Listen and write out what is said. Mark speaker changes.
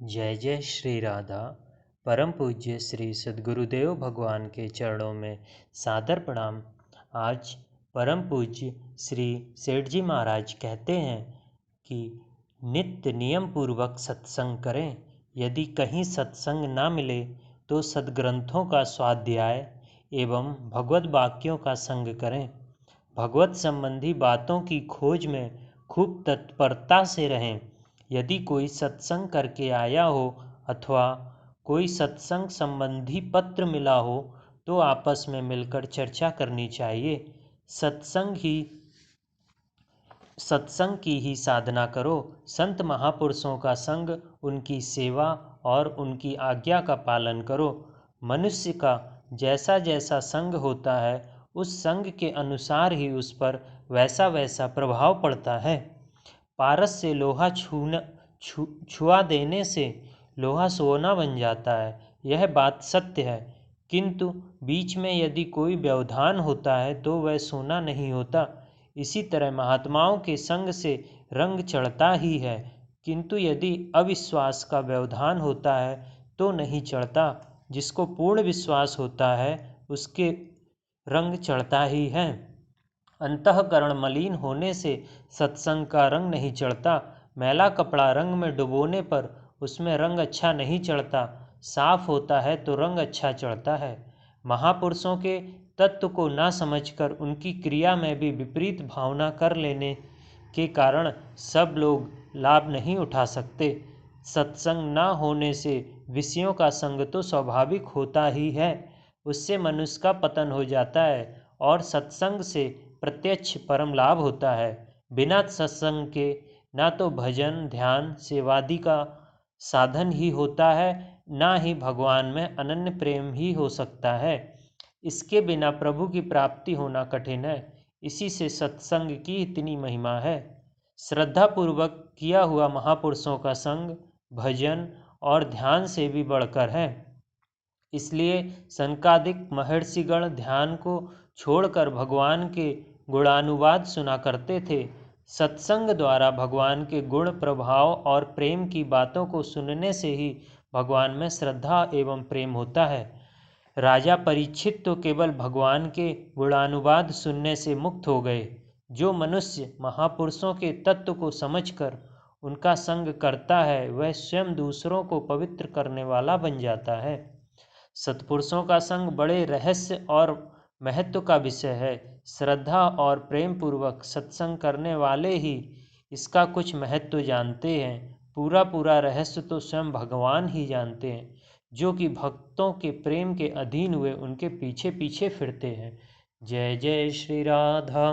Speaker 1: जय जय श्री राधा। परम पूज्य श्री सद्गुरुदेव भगवान के चरणों में सादर प्रणाम। आज परम पूज्य श्री सेठ जी महाराज कहते हैं कि नित्य नियम पूर्वक सत्संग करें। यदि कहीं सत्संग ना मिले तो सद्ग्रंथों का स्वाध्याय एवं भगवत वाक्यों का संग करें। भगवत संबंधी बातों की खोज में खूब तत्परता से रहें। यदि कोई सत्संग करके आया हो अथवा कोई सत्संग संबंधी पत्र मिला हो तो आपस में मिलकर चर्चा करनी चाहिए। सत्संग की ही साधना करो। संत महापुरुषों का संग, उनकी सेवा और उनकी आज्ञा का पालन करो। मनुष्य का जैसा जैसा संग होता है उस संग के अनुसार ही उस पर वैसा वैसा प्रभाव पड़ता है। पारस से लोहा छुआ देने से लोहा सोना बन जाता है, यह बात सत्य है। किंतु बीच में यदि कोई व्यवधान होता है तो वह सोना नहीं होता। इसी तरह महात्माओं के संग से रंग चढ़ता ही है, किंतु यदि अविश्वास का व्यवधान होता है तो नहीं चढ़ता। जिसको पूर्ण विश्वास होता है उसके रंग चढ़ता ही है। अंतःकरण मलिन होने से सत्संग का रंग नहीं चढ़ता। मैला कपड़ा रंग में डुबोने पर उसमें रंग अच्छा नहीं चढ़ता। साफ होता है तो रंग अच्छा चढ़ता है। महापुरुषों के तत्व को ना समझकर उनकी क्रिया में भी विपरीत भावना कर लेने के कारण सब लोग लाभ नहीं उठा सकते। सत्संग ना होने से विषयों का संग तो स्वाभाविक होता ही है, उससे मनुष्य का पतन हो जाता है और सत्संग से प्रत्यक्ष परम लाभ होता है। बिना सत्संग के ना तो भजन ध्यान सेवादि का साधन ही होता है, ना ही भगवान में अनन्य प्रेम ही हो सकता है। इसके बिना प्रभु की प्राप्ति होना कठिन है। इसी से सत्संग की इतनी महिमा है। श्रद्धा पूर्वक किया हुआ महापुरुषों का संग भजन और ध्यान से भी बढ़कर है। इसलिए सनकादिक महर्षिगण ध्यान को छोड़कर भगवान के गुणानुवाद सुना करते थे। सत्संग द्वारा भगवान के गुण प्रभाव और प्रेम की बातों को सुनने से ही भगवान में श्रद्धा एवं प्रेम होता है। राजा परीक्षित तो केवल भगवान के गुणानुवाद सुनने से मुक्त हो गए। जो मनुष्य महापुरुषों के तत्व को समझकर उनका संग करता है वह स्वयं दूसरों को पवित्र करने वाला बन जाता है। सत्पुरुषों का संग बड़े रहस्य और महत्व का विषय है। श्रद्धा और प्रेम पूर्वक सत्संग करने वाले ही इसका कुछ महत्व जानते हैं। पूरा रहस्य तो स्वयं भगवान ही जानते हैं, जो कि भक्तों के प्रेम के अधीन हुए उनके पीछे पीछे फिरते हैं। जय जय श्री राधा।